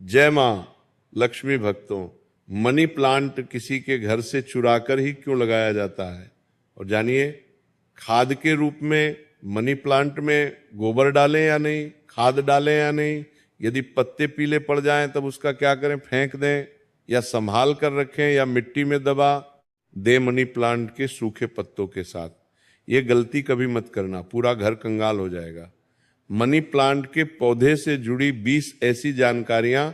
जय मां लक्ष्मी भक्तों, मनी प्लांट किसी के घर से चुराकर ही क्यों लगाया जाता है? और जानिए, खाद के रूप में मनी प्लांट में गोबर डालें या नहीं, खाद डालें या नहीं, यदि पत्ते पीले पड़ जाएं तब उसका क्या करें? फेंक दें या संभाल कर रखें या मिट्टी में दबा दें मनी प्लांट के सूखे पत्तों के साथ? ये गलती कभी मत करना, पूरा घर कंगाल हो जाएगा। मनी प्लांट के पौधे से जुड़ी 20 ऐसी जानकारियां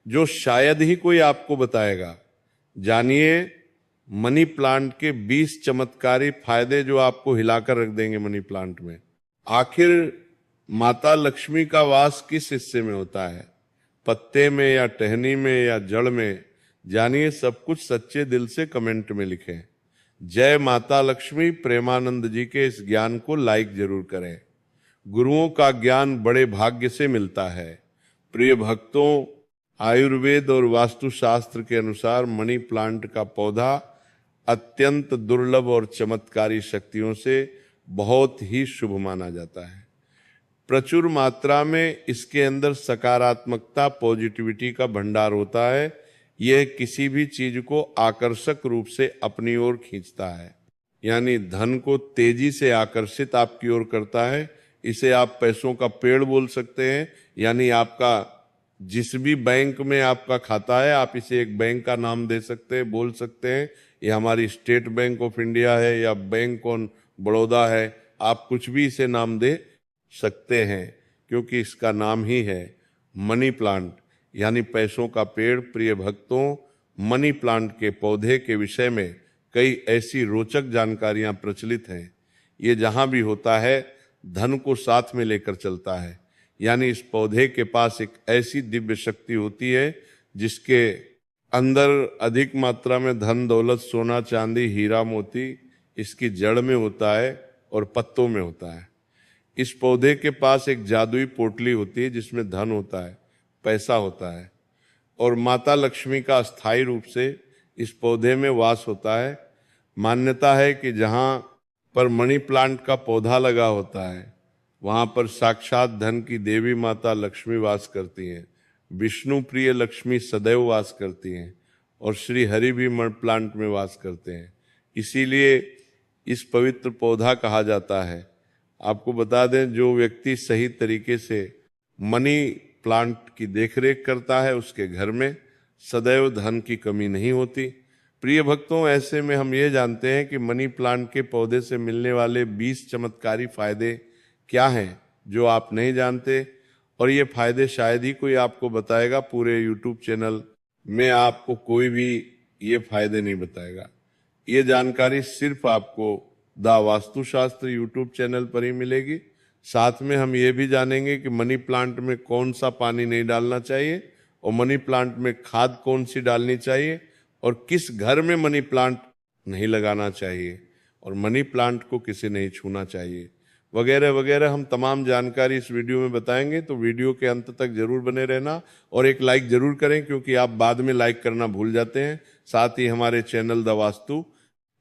जो शायद ही कोई आपको बताएगा। जानिए मनी प्लांट के 20 चमत्कारी फायदे जो आपको हिलाकर रख देंगे मनी प्लांट में। आखिर माता लक्ष्मी का वास किस हिस्से में होता है? पत्ते में या टहनी में या जड़ में? जानिए सब कुछ सच्चे दिल से कमेंट में लिखें। जय माता लक्ष्मी प्रेमानंद जी के इस ज्ञान को लाइक जरूर करें। गुरुओं का ज्ञान बड़े भाग्य से मिलता है। प्रिय भक्तों, आयुर्वेद और वास्तुशास्त्र के अनुसार मनी प्लांट का पौधा अत्यंत दुर्लभ और चमत्कारी शक्तियों से बहुत ही शुभ माना जाता है। प्रचुर मात्रा में इसके अंदर सकारात्मकता, पॉजिटिविटी का भंडार होता है। यह किसी भी चीज को आकर्षक रूप से अपनी ओर खींचता है, यानी धन को तेजी से आकर्षित आपकी ओर करता है। इसे आप पैसों का पेड़ बोल सकते हैं, यानी आपका जिस भी बैंक में आपका खाता है आप इसे एक बैंक का नाम दे सकते हैं, बोल सकते हैं ये हमारी स्टेट बैंक ऑफ इंडिया है या बैंक ऑफ बड़ौदा है। आप कुछ भी इसे नाम दे सकते हैं क्योंकि इसका नाम ही है मनी प्लांट, यानी पैसों का पेड़। प्रिय भक्तों, मनी प्लांट के पौधे के विषय में कई ऐसी रोचक जानकारियां प्रचलित हैं। ये जहां भी होता है धन को साथ में लेकर चलता है, यानी इस पौधे के पास एक ऐसी दिव्य शक्ति होती है जिसके अंदर अधिक मात्रा में धन दौलत, सोना चांदी, हीरा मोती इसकी जड़ में होता है और पत्तों में होता है। इस पौधे के पास एक जादुई पोटली होती है जिसमें धन होता है, पैसा होता है, और माता लक्ष्मी का अस्थायी रूप से इस पौधे में वास होता है। मान्यता है कि जहाँ पर मनी प्लांट का पौधा लगा होता है वहाँ पर साक्षात धन की देवी माता लक्ष्मी वास करती हैं, विष्णु प्रिय लक्ष्मी सदैव वास करती हैं और श्री हरि भी मनी प्लांट में वास करते हैं। इसीलिए इस पवित्र पौधा कहा जाता है। आपको बता दें, जो व्यक्ति सही तरीके से मनी प्लांट की देखरेख करता है उसके घर में सदैव धन की कमी नहीं होती। प्रिय भक्तों, ऐसे में हम ये जानते हैं कि मनी प्लांट के पौधे से मिलने वाले 20 चमत्कारी फायदे क्या हैं जो आप नहीं जानते, और ये फायदे शायद ही कोई आपको बताएगा। पूरे यूट्यूब चैनल में आपको कोई भी ये फायदे नहीं बताएगा। ये जानकारी सिर्फ आपको द वास्तुशास्त्र यूट्यूब चैनल पर ही मिलेगी। साथ में हम ये भी जानेंगे कि मनी प्लांट में कौन सा पानी नहीं डालना चाहिए और मनी प्लांट में खाद कौन सी डालनी चाहिए और किस घर में मनी प्लांट नहीं लगाना चाहिए और मनी प्लांट को किसे नहीं छूना चाहिए, वगैरह वगैरह। हम तमाम जानकारी इस वीडियो में बताएंगे, तो वीडियो के अंत तक जरूर बने रहना और एक लाइक जरूर करें क्योंकि आप बाद में लाइक करना भूल जाते हैं। साथ ही हमारे चैनल द वास्तु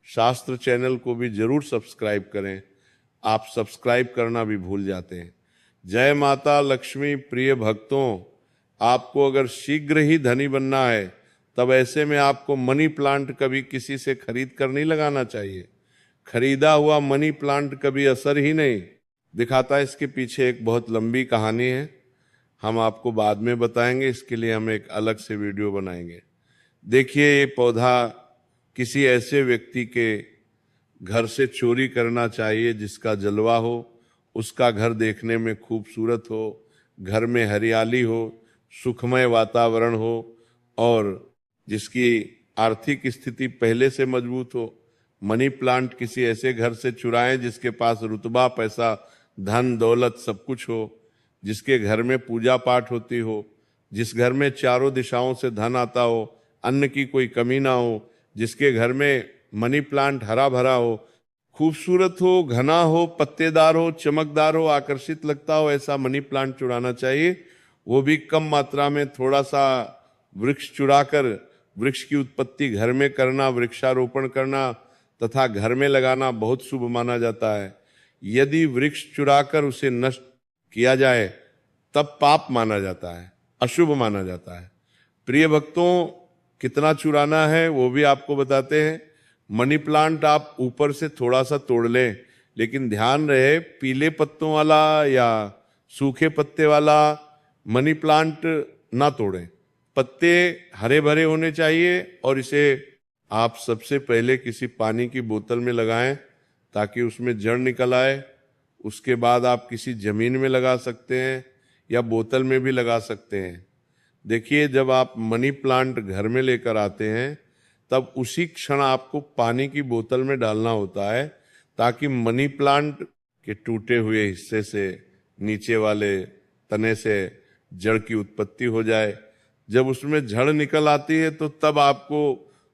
शास्त्र चैनल को भी जरूर सब्सक्राइब करें, आप सब्सक्राइब करना भी भूल जाते हैं। जय माता लक्ष्मी। प्रिय भक्तों, आपको अगर शीघ्र ही धनी बनना है तब ऐसे में आपको मनी प्लांट कभी किसी से खरीद कर नहीं लगाना चाहिए। खरीदा हुआ मनी प्लांट कभी असर ही नहीं दिखाता। इसके पीछे एक बहुत लंबी कहानी है, हम आपको बाद में बताएंगे। इसके लिए हम एक अलग से वीडियो बनाएंगे। देखिए, ये पौधा किसी ऐसे व्यक्ति के घर से चोरी करना चाहिए जिसका जलवा हो, उसका घर देखने में खूबसूरत हो, घर में हरियाली हो, सुखमय वातावरण हो और जिसकी आर्थिक स्थिति पहले से मजबूत हो। मनी प्लांट किसी ऐसे घर से चुराएं जिसके पास रुतबा, पैसा, धन दौलत सब कुछ हो, जिसके घर में पूजा पाठ होती हो, जिस घर में चारों दिशाओं से धन आता हो, अन्न की कोई कमी ना हो, जिसके घर में मनी प्लांट हरा भरा हो, खूबसूरत हो, घना हो, पत्तेदार हो, चमकदार हो, आकर्षित लगता हो, ऐसा मनी प्लांट चुराना चाहिए। वो भी कम मात्रा में, थोड़ा सा वृक्ष चुराकर वृक्ष की उत्पत्ति घर में करना, वृक्षारोपण करना तथा घर में लगाना बहुत शुभ माना जाता है। यदि वृक्ष चुराकर उसे नष्ट किया जाए तब पाप माना जाता है। अशुभ माना जाता है। प्रिय भक्तों, कितना चुराना है वो भी आपको बताते हैं। मनी प्लांट आप ऊपर से थोड़ा सा तोड़ लें, लेकिन ध्यान रहे पीले पत्तों वाला या सूखे पत्ते वाला मनी प्लांट ना तोड़ें। पत्ते हरे भरे होने चाहिए और इसे आप सबसे पहले किसी पानी की बोतल में लगाएं ताकि उसमें जड़ निकल आए। उसके बाद आप किसी जमीन में लगा सकते हैं या बोतल में भी लगा सकते हैं। देखिए, जब आप मनी प्लांट घर में लेकर आते हैं तब उसी क्षण आपको पानी की बोतल में डालना होता है ताकि मनी प्लांट के टूटे हुए हिस्से से, नीचे वाले तने से जड़ की उत्पत्ति हो जाए। जब उसमें जड़ निकल आती है तो तब आपको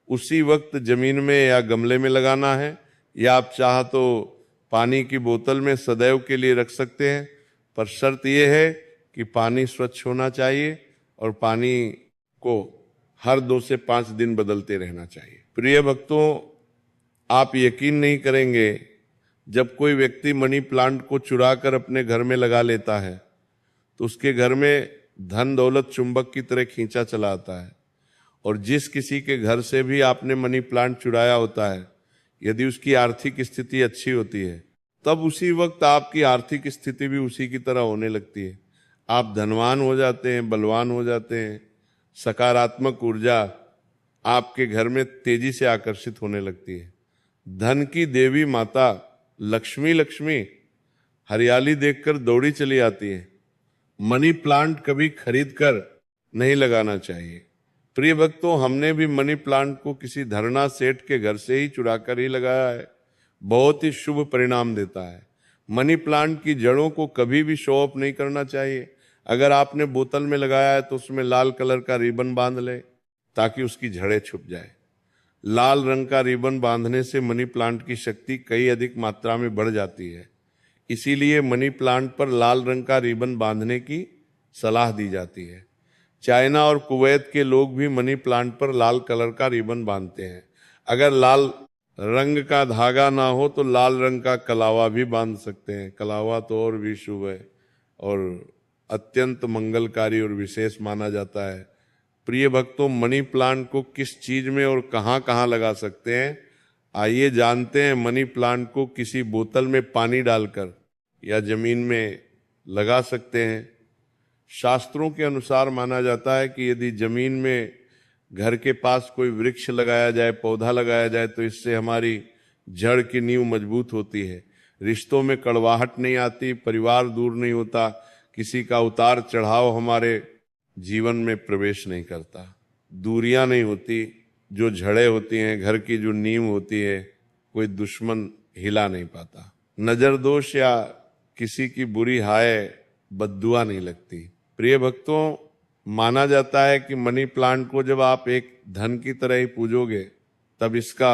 उसी वक्त जमीन में या गमले में लगाना है, या आप चाह तो पानी की बोतल में सदैव के लिए रख सकते हैं। पर शर्त यह है कि पानी स्वच्छ होना चाहिए और पानी को हर 2 से 5 दिन बदलते रहना चाहिए। प्रिय भक्तों, आप यकीन नहीं करेंगे, जब कोई व्यक्ति मनी प्लांट को चुरा कर अपने घर में लगा लेता है तो उसके घर में धन दौलत चुंबक की तरह खींचा चला आता है। और जिस किसी के घर से भी आपने मनी प्लांट चुराया होता है, यदि उसकी आर्थिक स्थिति अच्छी होती है तब उसी वक्त आपकी आर्थिक स्थिति भी उसी की तरह होने लगती है। आप धनवान हो जाते हैं, बलवान हो जाते हैं। सकारात्मक ऊर्जा आपके घर में तेजी से आकर्षित होने लगती है। धन की देवी माता लक्ष्मी हरियाली देखकर दौड़ी चली आती है। मनी प्लांट कभी खरीद कर नहीं लगाना चाहिए। प्रिय भक्तों, हमने भी मनी प्लांट को किसी धरना सेठ के घर से ही चुरा कर ही लगाया है। बहुत ही शुभ परिणाम देता है। मनी प्लांट की जड़ों को कभी भी शो ऑफ नहीं करना चाहिए। अगर आपने बोतल में लगाया है तो उसमें लाल कलर का रिबन बांध ले ताकि उसकी जड़ें छुप जाए। लाल रंग का रिबन बांधने से मनी प्लांट की शक्ति कई अधिक मात्रा में बढ़ जाती है। इसीलिए मनी प्लांट पर लाल रंग का रिबन बांधने की सलाह दी जाती है। चाइना और कुवैत के लोग भी मनी प्लांट पर लाल कलर का रिबन बांधते हैं। अगर लाल रंग का धागा ना हो तो लाल रंग का कलावा भी बांध सकते हैं। कलावा तो और भी शुभ है और अत्यंत मंगलकारी और विशेष माना जाता है। प्रिय भक्तों, मनी प्लांट को किस चीज में और कहाँ कहाँ लगा सकते हैं, आइए जानते हैं। मनी प्लांट को किसी बोतल में पानी डालकर या जमीन में लगा सकते हैं। शास्त्रों के अनुसार माना जाता है कि यदि जमीन में घर के पास कोई वृक्ष लगाया जाए, पौधा लगाया जाए, तो इससे हमारी जड़ की नींव मजबूत होती है। रिश्तों में कड़वाहट नहीं आती, परिवार दूर नहीं होता, किसी का उतार चढ़ाव हमारे जीवन में प्रवेश नहीं करता, दूरियां नहीं होती। जो जड़ें होती हैं, घर की जो नींव होती है, कोई दुश्मन हिला नहीं पाता। नजर दोष या किसी की बुरी हाय बद्दुआ नहीं लगती। प्रिय भक्तों, माना जाता है कि मनी प्लांट को जब आप एक धन की तरह ही पूजोगे तब इसका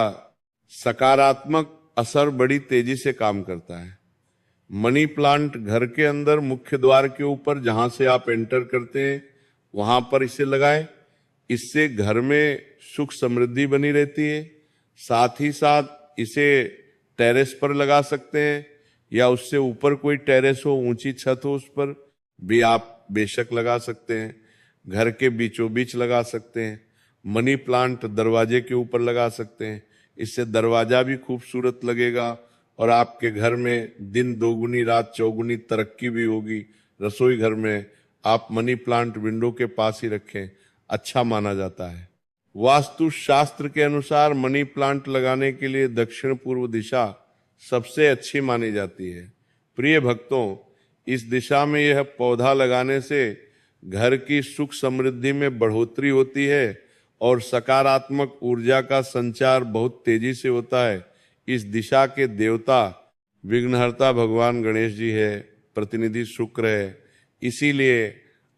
सकारात्मक असर बड़ी तेजी से काम करता है। मनी प्लांट घर के अंदर मुख्य द्वार के ऊपर जहां से आप एंटर करते हैं वहां पर इसे लगाएं। इससे घर में सुख समृद्धि बनी रहती है। साथ ही साथ इसे टेरेस पर लगा सकते हैं या उससे ऊपर कोई टेरेस हो, ऊंची छत हो, उस पर भी आप बेशक लगा सकते हैं। घर के बीचों बीच लगा सकते हैं। मनी प्लांट दरवाजे के ऊपर लगा सकते हैं। इससे दरवाजा भी खूबसूरत लगेगा और आपके घर में दिन दोगुनी रात चौगुनी तरक्की भी होगी। रसोई घर में आप मनी प्लांट विंडो के पास ही रखें, अच्छा माना जाता है। वास्तु शास्त्र के अनुसार मनी प्लांट लगाने के लिए दक्षिण पूर्व दिशा सबसे अच्छी मानी जाती है। प्रिय भक्तों, इस दिशा में यह पौधा लगाने से घर की सुख समृद्धि में बढ़ोतरी होती है और सकारात्मक ऊर्जा का संचार बहुत तेजी से होता है। इस दिशा के देवता विघ्नहर्ता भगवान गणेश जी है, प्रतिनिधि शुक्र है। इसीलिए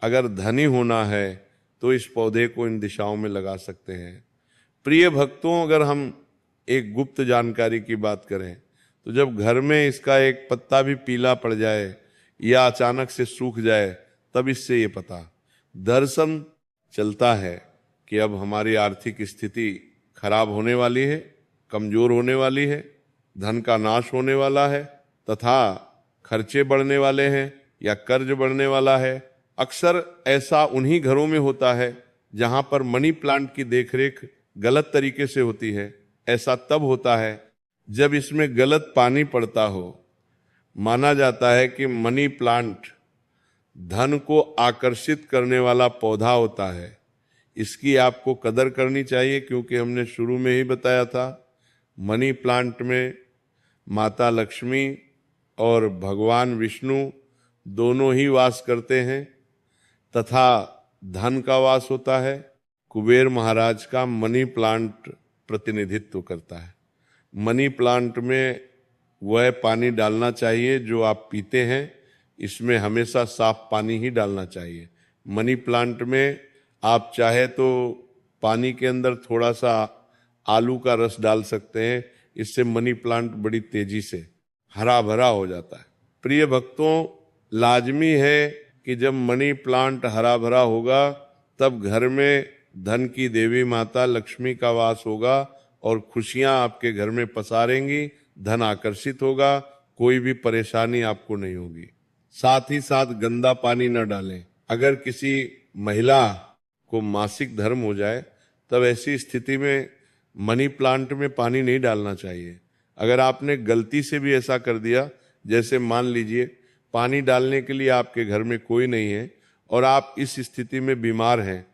अगर धनी होना है तो इस पौधे को इन दिशाओं में लगा सकते हैं। प्रिय भक्तों, अगर हम एक गुप्त जानकारी की बात करें तो जब घर में इसका एक पत्ता भी पीला पड़ जाए या अचानक से सूख जाए तब इससे ये पता दर्शन चलता है कि अब हमारी आर्थिक स्थिति खराब होने वाली है, कमजोर होने वाली है, धन का नाश होने वाला है तथा खर्चे बढ़ने वाले हैं या कर्ज बढ़ने वाला है अक्सर ऐसा उन्हीं घरों में होता है जहां पर मनी प्लांट की देखरेख गलत तरीके से होती है। ऐसा तब होता है जब इसमें गलत पानी पड़ता हो। माना जाता है कि मनी प्लांट धन को आकर्षित करने वाला पौधा होता है। इसकी आपको कदर करनी चाहिए, क्योंकि हमने शुरू में ही बताया था मनी प्लांट में माता लक्ष्मी और भगवान विष्णु दोनों ही वास करते हैं तथा धन का वास होता है। कुबेर महाराज का मनी प्लांट प्रतिनिधित्व करता है। मनी प्लांट में वह पानी डालना चाहिए जो आप पीते हैं। इसमें हमेशा साफ पानी ही डालना चाहिए। मनी प्लांट में आप चाहे तो पानी के अंदर थोड़ा सा आलू का रस डाल सकते हैं। इससे मनी प्लांट बड़ी तेजी से हरा भरा हो जाता है। प्रिय भक्तों, लाजमी है कि जब मनी प्लांट हरा भरा होगा तब घर में धन की देवी माता लक्ष्मी का वास होगा और खुशियां आपके घर में पसारेंगी, धन आकर्षित होगा, कोई भी परेशानी आपको नहीं होगी। साथ ही साथ गंदा पानी न डालें। अगर किसी महिला को मासिक धर्म हो जाए तब ऐसी स्थिति में मनी प्लांट में पानी नहीं डालना चाहिए। अगर आपने गलती से भी ऐसा कर दिया, जैसे मान लीजिए पानी डालने के लिए आपके घर में कोई नहीं है और आप इस स्थिति में बीमार हैं,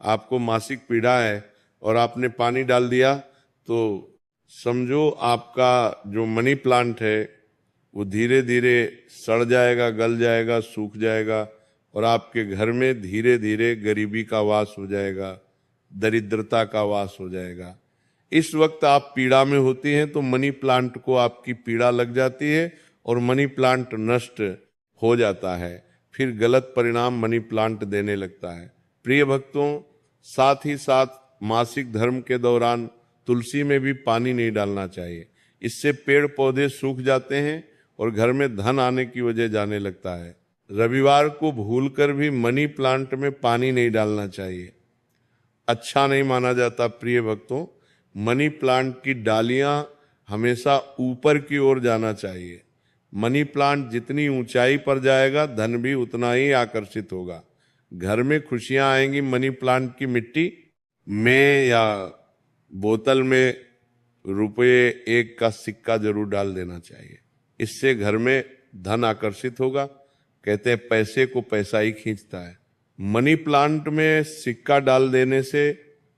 आपको मासिक पीड़ा है और आपने पानी डाल दिया, तो समझो आपका जो मनी प्लांट है वो धीरे धीरे सड़ जाएगा, गल जाएगा, सूख जाएगा और आपके घर में धीरे धीरे गरीबी का वास हो जाएगा, दरिद्रता का वास हो जाएगा। इस वक्त आप पीड़ा में होती हैं तो मनी प्लांट को आपकी पीड़ा लग जाती है और मनी प्लांट नष्ट हो जाता है। फिर गलत परिणाम मनी प्लांट देने लगता है। प्रिय भक्तों, साथ ही साथ मासिक धर्म के दौरान तुलसी में भी पानी नहीं डालना चाहिए। इससे पेड़ पौधे सूख जाते हैं और घर में धन आने की वजह जाने लगता है। रविवार को भूलकर भी मनी प्लांट में पानी नहीं डालना चाहिए, अच्छा नहीं माना जाता। प्रिय भक्तों, मनी प्लांट की डालियां हमेशा ऊपर की ओर जाना चाहिए। मनी प्लांट जितनी ऊंचाई पर जाएगा धन भी उतना ही आकर्षित होगा। घर में खुशियां आएंगी। मनी प्लांट की मिट्टी में या बोतल में रुपये 1 का सिक्का जरूर डाल देना चाहिए। इससे घर में धन आकर्षित होगा। कहते हैं पैसे को पैसा ही खींचता है। मनी प्लांट में सिक्का डाल देने से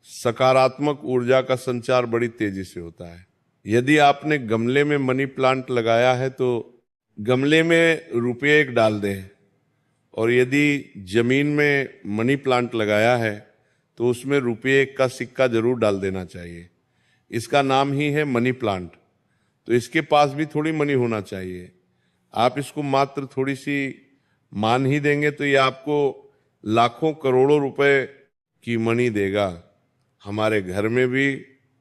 सकारात्मक ऊर्जा का संचार बड़ी तेजी से होता है। यदि आपने गमले में मनी प्लांट लगाया है तो गमले में रुपये 1 डाल दें, और यदि जमीन में मनी प्लांट लगाया है तो उसमें रुपये 1 का सिक्का जरूर डाल देना चाहिए। इसका नाम ही है मनी प्लांट। तो इसके पास भी थोड़ी मनी होना चाहिए। आप इसको मात्र थोड़ी सी मान ही देंगे तो ये आपको लाखों करोड़ों रुपए की मनी देगा। हमारे घर में भी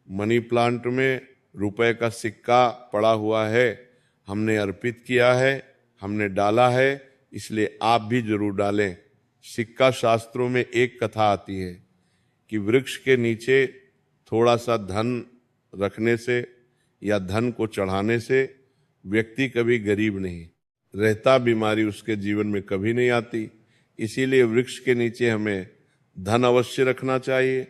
मनी प्लांट में रुपए का सिक्का पड़ा हुआ है, हमने अर्पित किया है, हमने डाला है, इसलिए आप भी जरूर डालें। सिक्का शास्त्रों में एक कथा आती है कि वृक्ष के नीचे थोड़ा सा धन रखने से या धन को चढ़ाने से व्यक्ति कभी गरीब नहीं रहता, बीमारी उसके जीवन में कभी नहीं आती। इसीलिए वृक्ष के नीचे हमें धन अवश्य रखना चाहिए।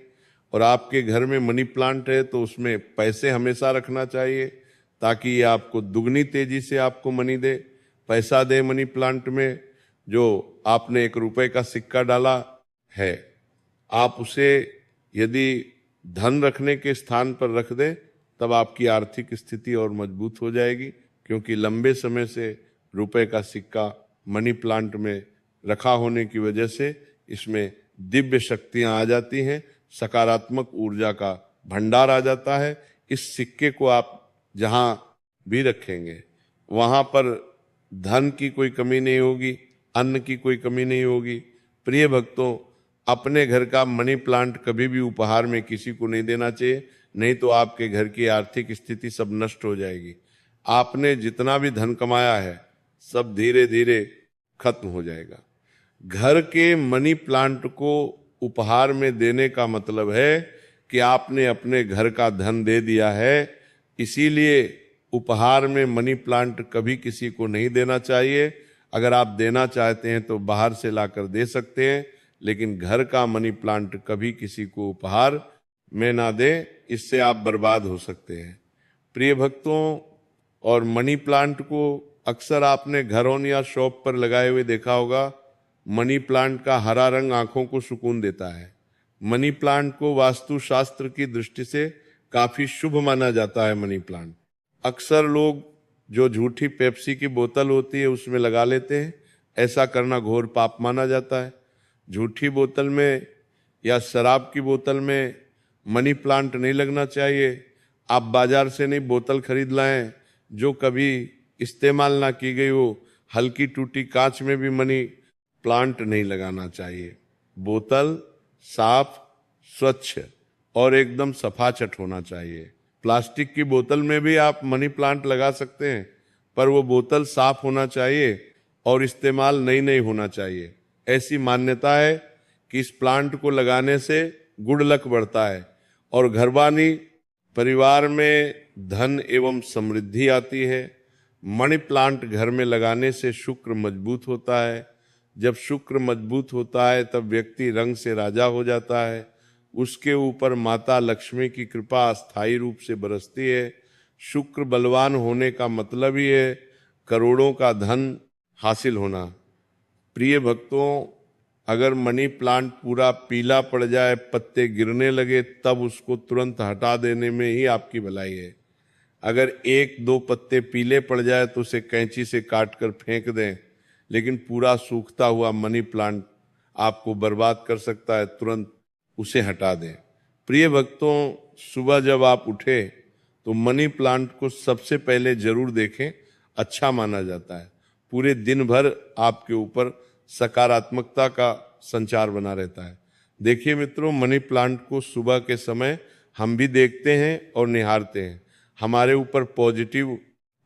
और आपके घर में मनी प्लांट है तो उसमें पैसे हमेशा रखना चाहिए, ताकि ये आपको दुगनी तेजी से आपको मनी दे, पैसा दे। मनी प्लांट में जो आपने 1 रुपए का सिक्का डाला है, आप उसे यदि धन रखने के स्थान पर रख दें तब आपकी आर्थिक स्थिति और मजबूत हो जाएगी, क्योंकि लंबे समय से रुपए का सिक्का मनी प्लांट में रखा होने की वजह से इसमें दिव्य शक्तियां आ जाती हैं, सकारात्मक ऊर्जा का भंडार आ जाता है। इस सिक्के को आप जहां भी रखेंगे वहां पर धन की कोई कमी नहीं होगी, अन्न की कोई कमी नहीं होगी। प्रिय भक्तों, अपने घर का मनी प्लांट कभी भी उपहार में किसी को नहीं देना चाहिए, नहीं तो आपके घर की आर्थिक स्थिति सब नष्ट हो जाएगी। आपने जितना भी धन कमाया है सब धीरे धीरे खत्म हो जाएगा। घर के मनी प्लांट को उपहार में देने का मतलब है कि आपने अपने घर का धन दे दिया है। इसीलिए उपहार में मनी प्लांट कभी किसी को नहीं देना चाहिए। अगर आप देना चाहते हैं तो बाहर से लाकर दे सकते हैं, लेकिन घर का मनी प्लांट कभी किसी को उपहार में ना दें, इससे आप बर्बाद हो सकते हैं। प्रिय भक्तों, और मनी प्लांट को अक्सर आपने घरों या शॉप पर लगाए हुए देखा होगा। मनी प्लांट का हरा रंग आंखों को सुकून देता है। मनी प्लांट को वास्तुशास्त्र की दृष्टि से काफी शुभ माना जाता है। मनी प्लांट अक्सर लोग जो झूठी पेप्सी की बोतल होती है उसमें लगा लेते हैं। ऐसा करना घोर पाप माना जाता है। झूठी बोतल में या शराब की बोतल में मनी प्लांट नहीं लगना चाहिए। आप बाजार से नहीं बोतल खरीद लाएं जो कभी इस्तेमाल ना की गई हो। हल्की टूटी कांच में भी मनी प्लांट नहीं लगाना चाहिए। बोतल साफ, स्वच्छ और एकदम सफाचट होना चाहिए। प्लास्टिक की बोतल में भी आप मनी प्लांट लगा सकते हैं, पर वो बोतल साफ होना चाहिए और इस्तेमाल नई होना चाहिए। ऐसी मान्यता है कि इस प्लांट को लगाने से गुड लक बढ़ता है और घरवानी परिवार में धन एवं समृद्धि आती है। मनी प्लांट घर में लगाने से शुक्र मजबूत होता है। जब शुक्र मजबूत होता है तब व्यक्ति रंग से राजा हो जाता है। उसके ऊपर माता लक्ष्मी की कृपा स्थायी रूप से बरसती है। शुक्र बलवान होने का मतलब ही है करोड़ों का धन हासिल होना। प्रिय भक्तों, अगर मनी प्लांट पूरा पीला पड़ जाए, पत्ते गिरने लगे, तब उसको तुरंत हटा देने में ही आपकी भलाई है। अगर एक दो पत्ते पीले पड़ जाए तो उसे कैंची से काट कर फेंक दें, लेकिन पूरा सूखता हुआ मनी प्लांट आपको बर्बाद कर सकता है। तुरंत उसे हटा दें। प्रिय भक्तों, सुबह जब आप उठे तो मनी प्लांट को सबसे पहले जरूर देखें। अच्छा माना जाता है। पूरे दिन भर आपके ऊपर सकारात्मकता का संचार बना रहता है। देखिए मित्रों, मनी प्लांट को सुबह के समय हम भी देखते हैं और निहारते हैं। हमारे ऊपर पॉजिटिव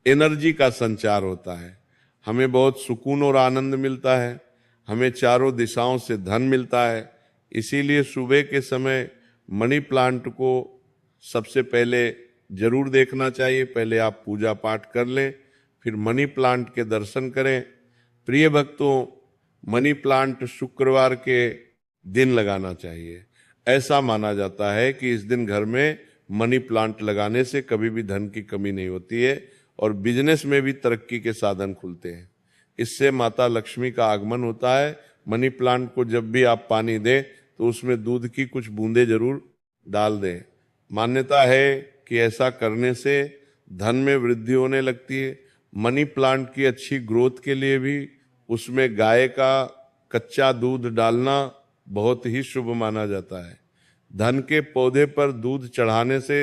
एनर्जी का संचार होता है। हमें बहुत सुकून और आनंद मिलता है। हमें चारों दिशाओं से धन मिलता है। इसीलिए सुबह के समय मनी प्लांट को सबसे पहले जरूर देखना चाहिए। पहले आप पूजा पाठ कर लें, फिर मनी प्लांट के दर्शन करें। प्रिय भक्तों, मनी प्लांट शुक्रवार के दिन लगाना चाहिए। ऐसा माना जाता है कि इस दिन घर में मनी प्लांट लगाने से कभी भी धन की कमी नहीं होती है और बिजनेस में भी तरक्की के साधन खुलते हैं। इससे माता लक्ष्मी का आगमन होता है। मनी प्लांट को जब भी आप पानी दें तो उसमें दूध की कुछ बूंदें जरूर डाल दें। मान्यता है कि ऐसा करने से धन में वृद्धि होने लगती है। मनी प्लांट की अच्छी ग्रोथ के लिए भी उसमें गाय का कच्चा दूध डालना बहुत ही शुभ माना जाता है। धन के पौधे पर दूध चढ़ाने से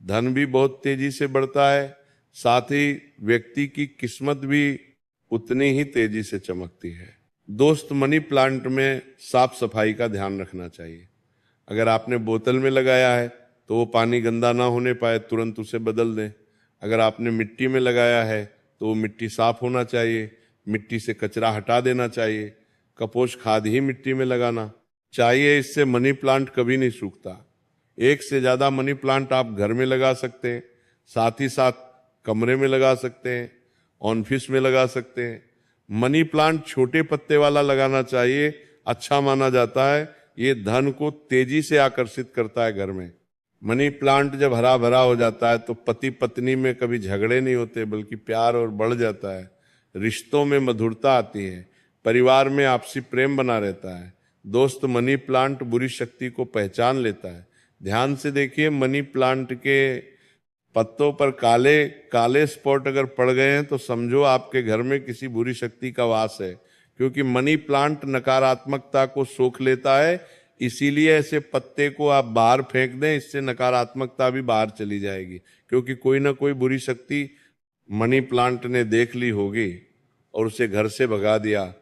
धन भी बहुत तेजी से बढ़ता है। साथ ही व्यक्ति की किस्मत भी उतनी ही तेजी से चमकती है। दोस्त, मनी प्लांट में साफ सफाई का ध्यान रखना चाहिए। अगर आपने बोतल में लगाया है तो वो पानी गंदा ना होने पाए, तुरंत उसे बदल दें। अगर आपने मिट्टी में लगाया है तो वो मिट्टी साफ होना चाहिए। मिट्टी से कचरा हटा देना चाहिए। कपोष खाद ही मिट्टी में लगाना चाहिए। इससे मनी प्लांट कभी नहीं सूखता। एक से ज्यादा मनी प्लांट आप घर में लगा सकते हैं, साथ ही साथ कमरे में लगा सकते हैं, ऑफिस में लगा सकते हैं। मनी प्लांट छोटे पत्ते वाला लगाना चाहिए, अच्छा माना जाता है। ये धन को तेजी से आकर्षित करता है घर में। मनी प्लांट जब हरा भरा हो जाता है तो पति पत्नी में कभी झगड़े नहीं होते, बल्कि प्यार और बढ़ जाता है। रिश्तों में मधुरता आती है। परिवार में आपसी प्रेम बना रहता है। दोस्त, मनी प्लांट बुरी शक्ति को पहचान लेता है। ध्यान से देखिए, मनी प्लांट के पत्तों पर काले काले स्पॉट अगर पड़ गए हैं तो समझो आपके घर में किसी बुरी शक्ति का वास है, क्योंकि मनी प्लांट नकारात्मकता को सोख लेता है। इसीलिए ऐसे पत्ते को आप बाहर फेंक दें, इससे नकारात्मकता भी बाहर चली जाएगी, क्योंकि कोई ना कोई बुरी शक्ति मनी प्लांट ने देख ली होगी और उसे घर से भगा दिया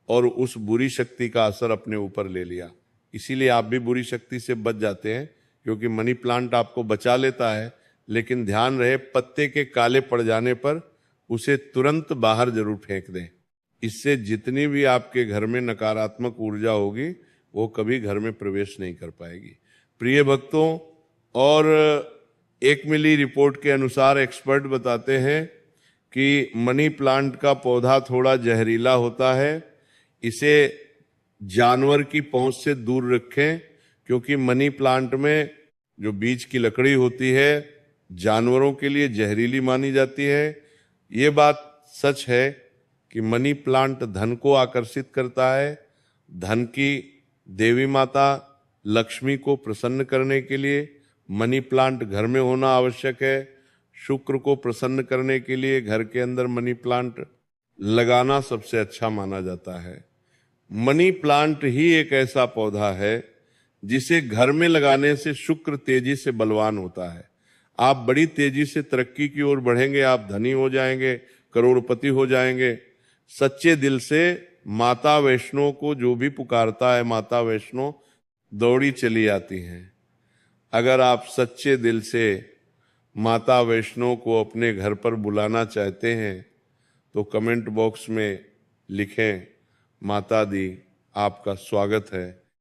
और उस बुरी शक्ति का असर अपने ऊपर ले लिया। इसीलिए आप भी बुरी शक्ति से बच जाते हैं, क्योंकि मनी प्लांट आपको बचा लेता है। लेकिन ध्यान रहे, पत्ते के काले पड़ जाने पर उसे तुरंत बाहर जरूर फेंक दें। इससे जितनी भी आपके घर में नकारात्मक ऊर्जा होगी वो कभी घर में प्रवेश नहीं कर पाएगी। प्रिय भक्तों, और एक मिली रिपोर्ट के अनुसार एक्सपर्ट बताते हैं कि मनी प्लांट का पौधा थोड़ा जहरीला होता है, इसे जानवर की पहुंच से दूर रखें, क्योंकि मनी प्लांट में जो बीज की लकड़ी होती है जानवरों के लिए जहरीली मानी जाती है। ये बात सच है कि मनी प्लांट धन को आकर्षित करता है। धन की देवी माता लक्ष्मी को प्रसन्न करने के लिए मनी प्लांट घर में होना आवश्यक है। शुक्र को प्रसन्न करने के लिए घर के अंदर मनी प्लांट लगाना सबसे अच्छा माना जाता है। मनी प्लांट ही एक ऐसा पौधा है जिसे घर में लगाने से शुक्र तेजी से बलवान होता है। आप बड़ी तेजी से तरक्की की ओर बढ़ेंगे, आप धनी हो जाएंगे, करोड़पति हो जाएंगे। सच्चे दिल से माता वैष्णो को जो भी पुकारता है, माता वैष्णो दौड़ी चली आती हैं। अगर आप सच्चे दिल से माता वैष्णो को अपने घर पर बुलाना चाहते हैं तो कमेंट बॉक्स में लिखें, माता दी आपका स्वागत है।